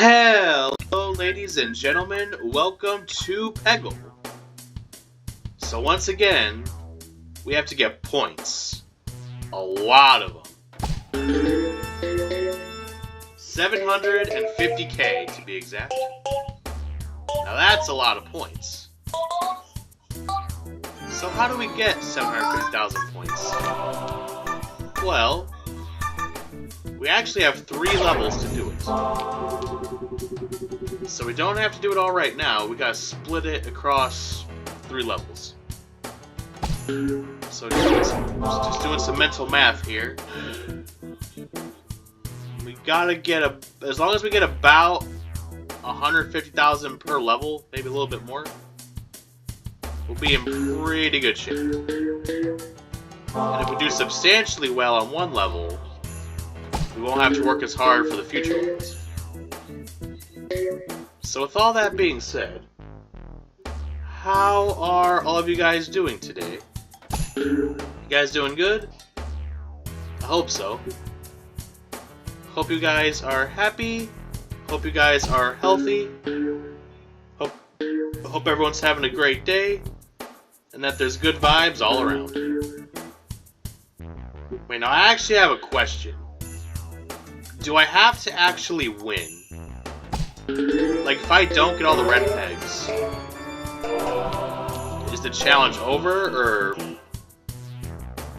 Hello, ladies and gentlemen. Welcome to Peggle. So once again, we have to get points. A lot of them. 750k to be exact. Now that's a lot of points. So how do we get 750,000 points? Well, we actually have 3 levels to do it. So we don't have to do it all right now. We gotta split it across 3 levels. So just doing some mental math here. We gotta get as long as we get about 150,000 per level, maybe a little bit more, we'll be in pretty good shape. And if we do substantially well on one level, we won't have to work as hard for the future ones. So with all that being said, how are all of you guys doing today? You guys doing good? I hope so. Hope you guys are happy. Hope you guys are healthy. Hope everyone's having a great day. And that there's good vibes all around. Wait, now I actually have a question. Do I have to actually win? Like, if I don't get all the red pegs, is the challenge over, or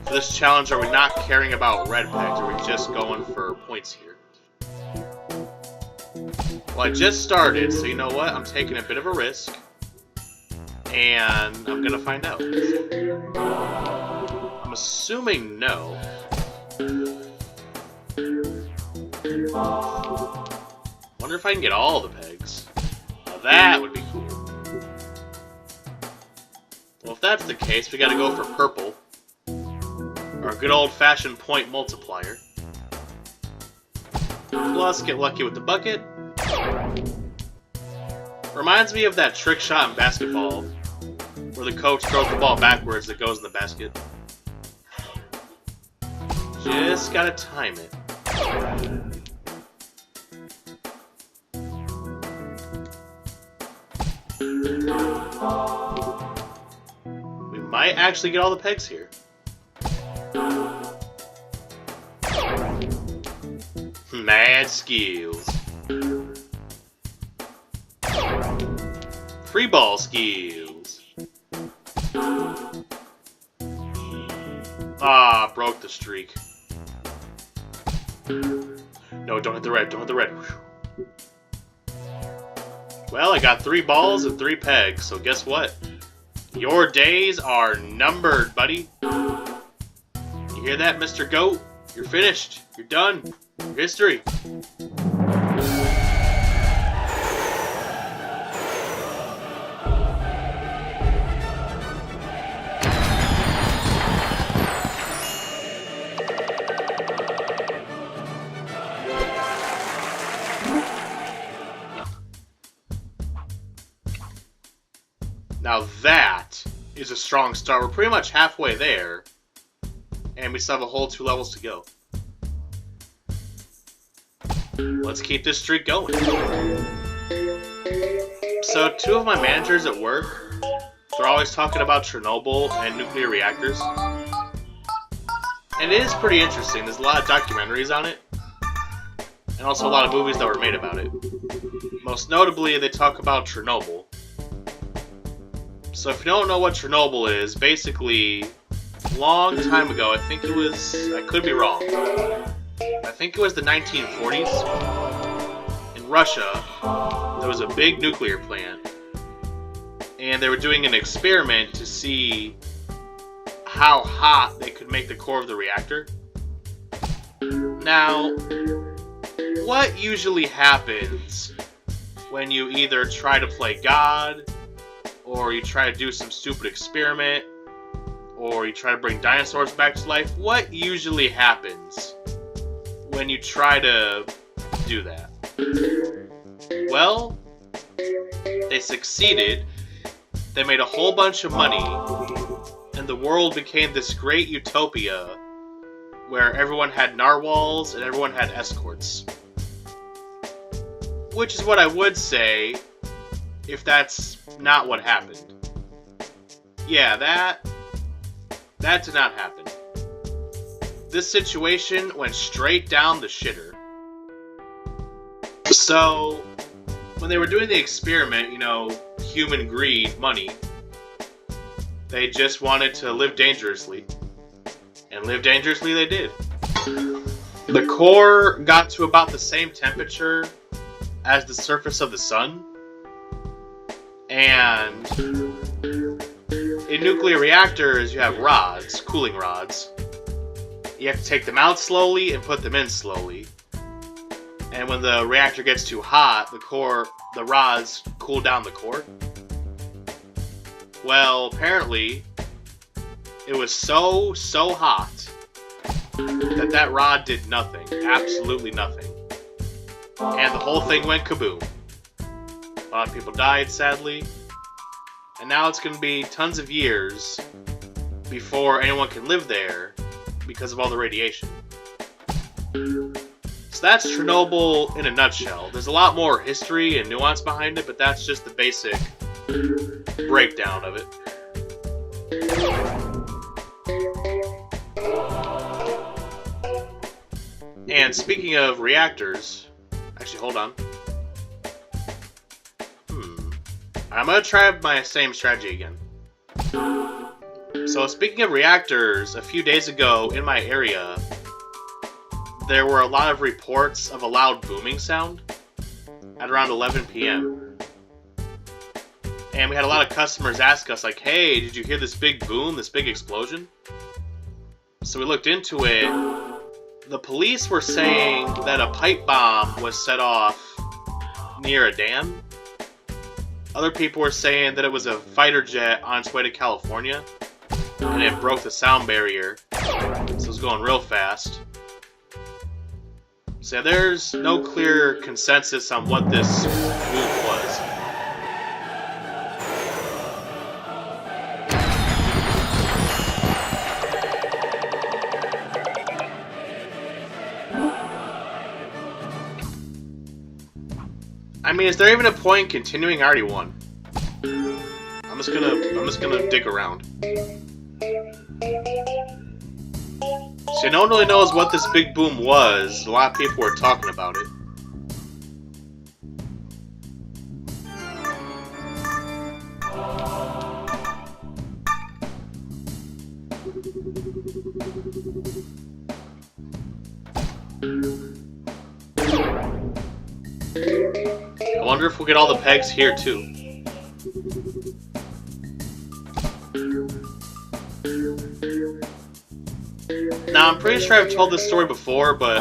for this challenge are we not caring about red pegs, or are we just going for points here? Well, I just started, so you know what? I'm taking a bit of a risk, and I'm gonna find out. I'm assuming no. Wonder if I can get all the pegs. Now that would be cool. Well, if that's the case, we gotta go for purple. Our good old-fashioned point multiplier. Plus, get lucky with the bucket. Reminds me of that trick shot in basketball, where the coach throws the ball backwards that goes in the basket. Just gotta time it. We might actually get all the pegs here. Mad skills. Free ball skills. Ah, broke the streak. No, don't hit the red, don't hit the red. Well, I got 3 balls and 3 pegs, so guess what? Your days are numbered, buddy. You hear that, Mr. Goat? You're finished. You're done. Your history. Now that is a strong start. We're pretty much halfway there, and we still have a whole 2 levels to go. Let's keep this streak going. So 2 of my managers at work, they're always talking about Chernobyl and nuclear reactors. And it is pretty interesting. There's a lot of documentaries on it, and also a lot of movies that were made about it. Most notably, they talk about Chernobyl. So if you don't know what Chernobyl is, basically, long time ago, I think it was, I could be wrong, I think it was the 1940s, in Russia, there was a big nuclear plant, and they were doing an experiment to see how hot they could make the core of the reactor. Now, what usually happens when you either try to play God, or you try to do some stupid experiment, or you try to bring dinosaurs back to life? What usually happens when you try to do that? Well, they succeeded. They made a whole bunch of money, and the world became this great utopia where everyone had narwhals and everyone had escorts. Which is what I would say if that's not what happened. Yeah, that did not happen. This situation went straight down the shitter. So, when they were doing the experiment, you know, human greed, money, they just wanted to live dangerously. And live dangerously they did. The core got to about the same temperature as the surface of the sun. And in nuclear reactors, you have rods, cooling rods. You have to take them out slowly and put them in slowly. And when the reactor gets too hot, the rods cool down the core. Well, apparently, it was so hot that rod did nothing. Absolutely nothing. And the whole thing went kaboom. A lot of people died, sadly. And now it's going to be tons of years before anyone can live there because of all the radiation. So that's Chernobyl in a nutshell. There's a lot more history and nuance behind it, but that's just the basic breakdown of it. And speaking of reactors, actually, hold on. I'm gonna try my same strategy again. So speaking of reactors, a few days ago in my area, there were a lot of reports of a loud booming sound at around 11 p.m. And we had a lot of customers ask us, like, hey, did you hear this big boom, this big explosion? So we looked into it. The police were saying that a pipe bomb was set off near a dam. Other people were saying that it was a fighter jet on its way to California, and it broke the sound barrier, so it was going real fast. So yeah, there's no clear consensus on what this move was. I mean, is there even a point in continuing? I already won. I'm just gonna dig around. So no one really knows what this big boom was. A lot of people were talking about it. I wonder if we'll get all the pegs here too. Now, I'm pretty sure I've told this story before, but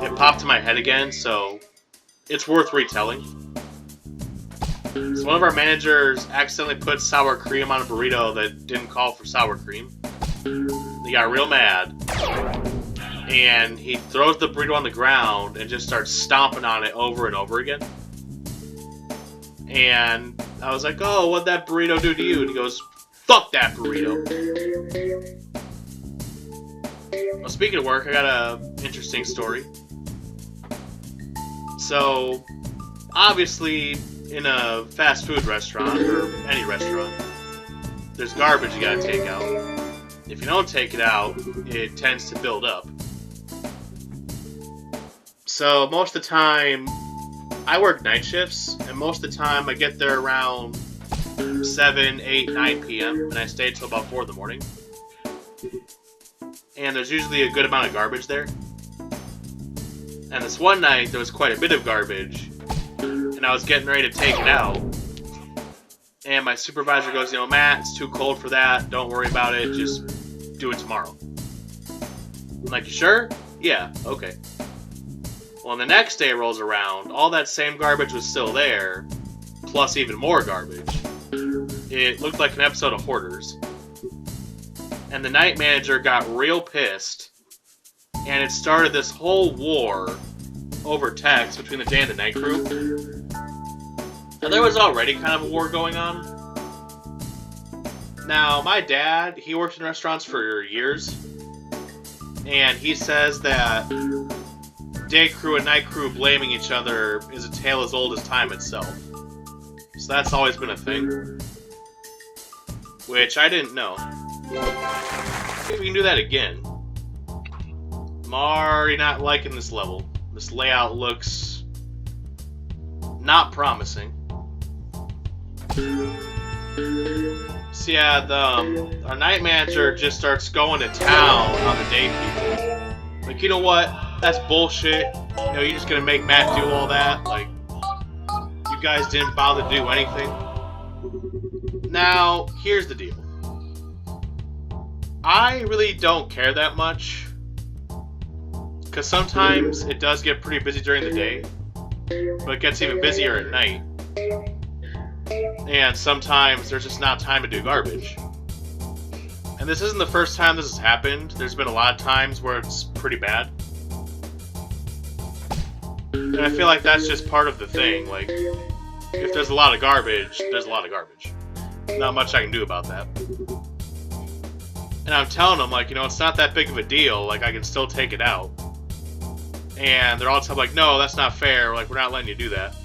it popped in my head again, so it's worth retelling. So one of our managers accidentally put sour cream on a burrito that didn't call for sour cream. He got real mad, and he throws the burrito on the ground and just starts stomping on it over and over again. And I was like, oh, what'd that burrito do to you? And he goes, fuck that burrito. Well, speaking of work, I got an interesting story. So, obviously, in a fast food restaurant, or any restaurant, there's garbage you gotta take out. If you don't take it out, it tends to build up. So, most of the time, I work night shifts, and most of the time I get there around 7, 8, 9 p.m., and I stay till about 4 in the morning. And there's usually a good amount of garbage there. And this one night, there was quite a bit of garbage, and I was getting ready to take it out. And my supervisor goes, you know, Matt, it's too cold for that, don't worry about it, just do it tomorrow. I'm like, you sure? Yeah, okay. Well, the next day rolls around, all that same garbage was still there, plus even more garbage. It looked like an episode of Hoarders. And the night manager got real pissed, and it started this whole war over text between the day and the night crew. And there was already kind of a war going on. Now, my dad, he worked in restaurants for years, and he says that day crew and night crew blaming each other is a tale as old as time itself. So that's always been a thing. Which I didn't know. See if we can do that again. I'm already not liking this level. This layout looks not promising. So yeah, our night manager just starts going to town on the day people. Like, you know what? That's bullshit. You know, you're just gonna make Matt do all that? Like, you guys didn't bother to do anything? Now, here's the deal. I really don't care that much. Because sometimes it does get pretty busy during the day. But it gets even busier at night. And sometimes there's just not time to do garbage. And this isn't the first time this has happened. There's been a lot of times where it's pretty bad. And I feel like that's just part of the thing. Like, if there's a lot of garbage, there's a lot of garbage. Not much I can do about that. And I'm telling them, like, you know, it's not that big of a deal. Like, I can still take it out. And they're all like, no, that's not fair. Like, we're not letting you do that.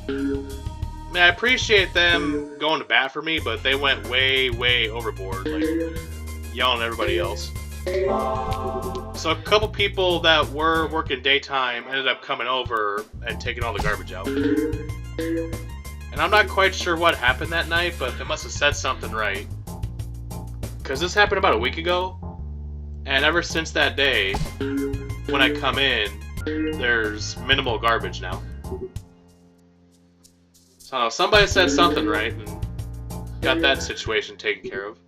I mean, I appreciate them going to bat for me, but they went way, way overboard, like, yelling at everybody else. So a couple people that were working daytime ended up coming over and taking all the garbage out. And I'm not quite sure what happened that night, but they must have said something right. Because this happened about a week ago, and ever since that day, when I come in, there's minimal garbage now. So somebody said something right and got that situation taken care of.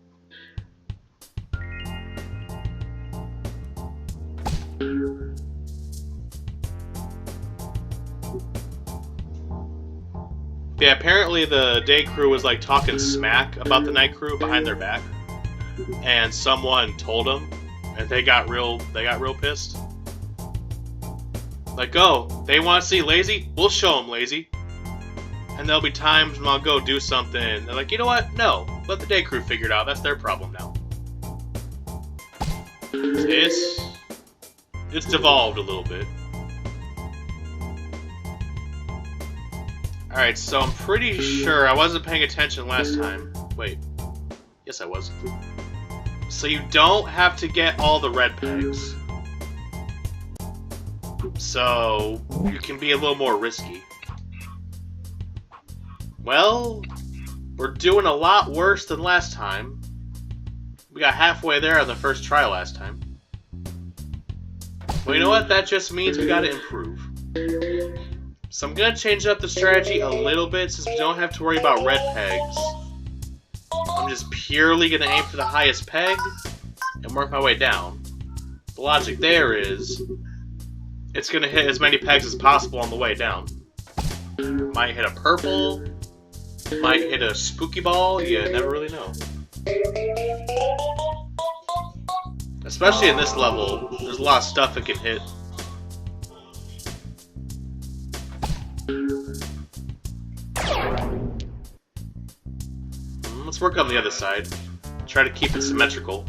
Yeah, apparently the day crew was like talking smack about the night crew behind their back, and someone told them, and they got real pissed. Like, oh, they want to see lazy? We'll show them lazy. And there'll be times when I'll go do something. They're like, you know what? No. Let the day crew figure it out. That's their problem now. It's devolved a little bit. Alright, so I'm pretty sure I wasn't paying attention last time. Wait. Yes, I was. So you don't have to get all the red pegs. So you can be a little more risky. Well, we're doing a lot worse than last time. We got halfway there on the first try last time. Well, you know what? That just means we gotta improve. So I'm gonna change up the strategy a little bit since we don't have to worry about red pegs. I'm just purely gonna aim for the highest peg and work my way down. The logic there is it's gonna hit as many pegs as possible on the way down. Might hit a purple. Might hit a spooky ball, you never really know. Especially in this level, there's a lot of stuff it can hit. Let's work on the other side. Try to keep it symmetrical.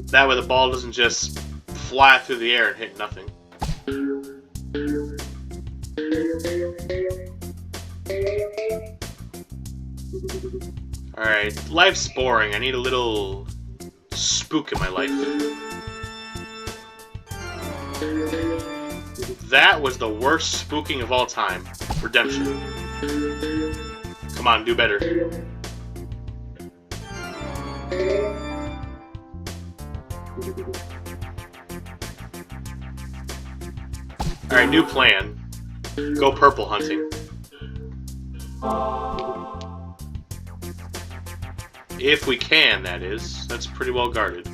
That way the ball doesn't just fly through the air and hit nothing. Alright, life's boring. I need a little spook in my life. That was the worst spooking of all time. Redemption. Come on, do better. Alright, new plan. Go purple hunting. If we can, that is. That's pretty well guarded.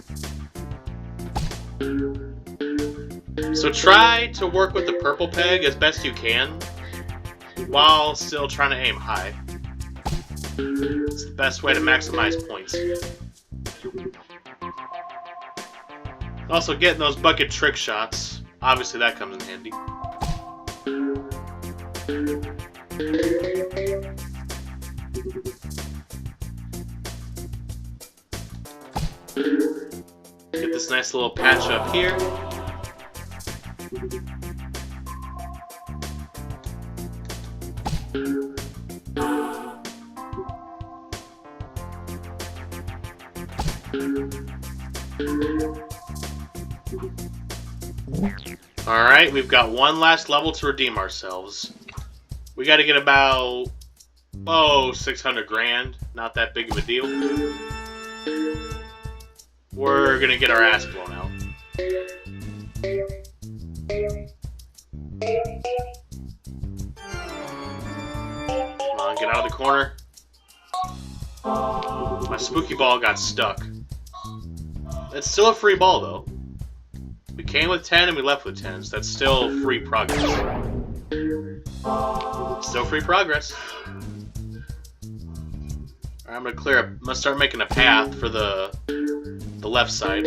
So try to work with the purple peg as best you can, while still trying to aim high. It's the best way to maximize points. Also, getting those bucket trick shots, obviously that comes in handy. Get this nice little patch up here. Alright, we've got one last level to redeem ourselves. We gotta get about, 600 grand. Not that big of a deal. We're gonna get our ass blown out. Come on, get out of the corner. My spooky ball got stuck. It's still a free ball, though. We came with 10 and we left with 10, so that's still free progress. Still free progress. Alright, I'm gonna start making a path for the left side.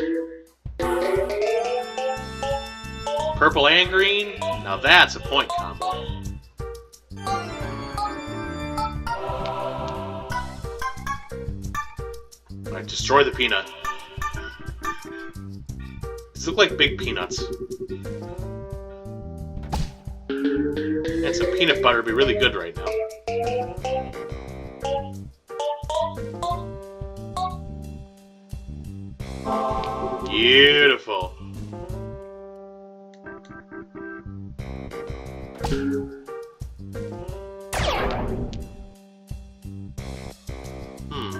Purple and green. Now that's a point combo. Alright, destroy the peanut. These look like big peanuts. And some peanut butter would be really good right now. Beautiful.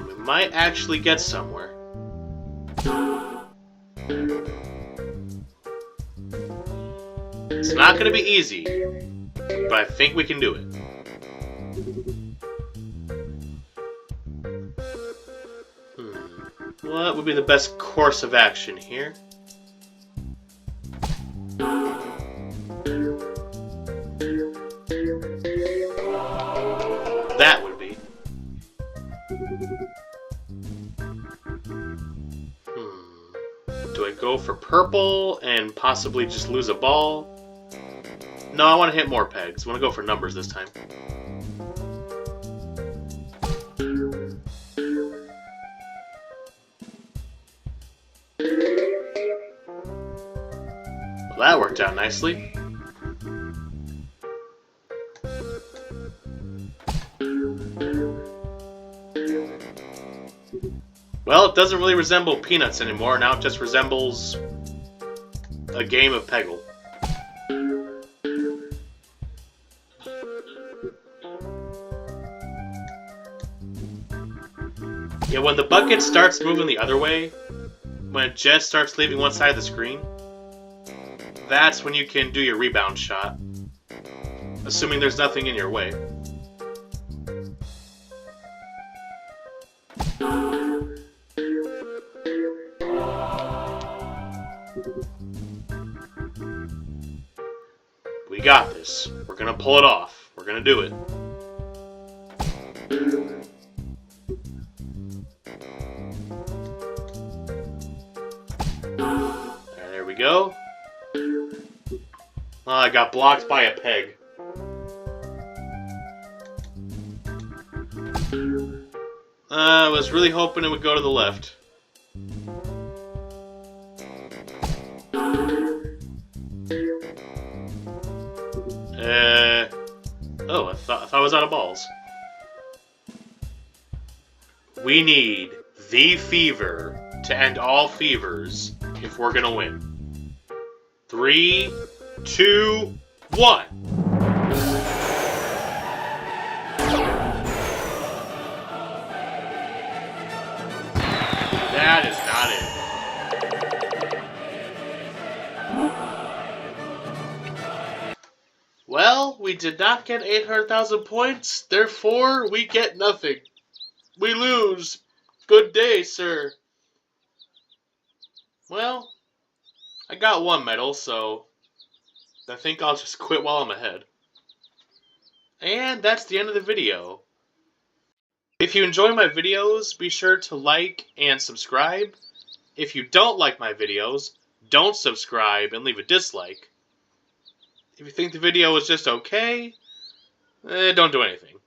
We might actually get somewhere. It's not going to be easy, but I think we can do it. What would be the best course of action here? That would be. Do I go for purple and possibly just lose a ball? No, I want to hit more pegs. I want to go for numbers this time. Well, that worked out nicely. Well, it doesn't really resemble Peanuts anymore. Now it just resembles a game of Peggle. Yeah, when the bucket starts moving the other way, when it just starts leaving one side of the screen, that's when you can do your rebound shot, assuming there's nothing in your way. We got this. We're gonna pull it off. We're gonna do it. There we go. Oh, I got blocked by a peg. I was really hoping it would go to the left. Oh, I thought I was out of balls. We need the fever to end all fevers if we're gonna win. 3, 2, 1. That is not it. Well, we did not get 800,000 points, therefore we get nothing. We lose. Good day, sir. Well, I got one medal, so I think I'll just quit while I'm ahead. And that's the end of the video. If you enjoy my videos, be sure to like and subscribe. If you don't like my videos, don't subscribe and leave a dislike. If you think the video was just okay, don't do anything.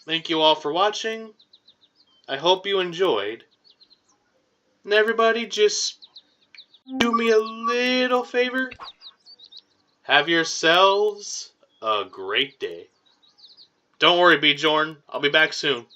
Thank you all for watching. I hope you enjoyed. And everybody just do me a little favor? Have yourselves a great day. Don't worry, Bjorn. I'll be back soon.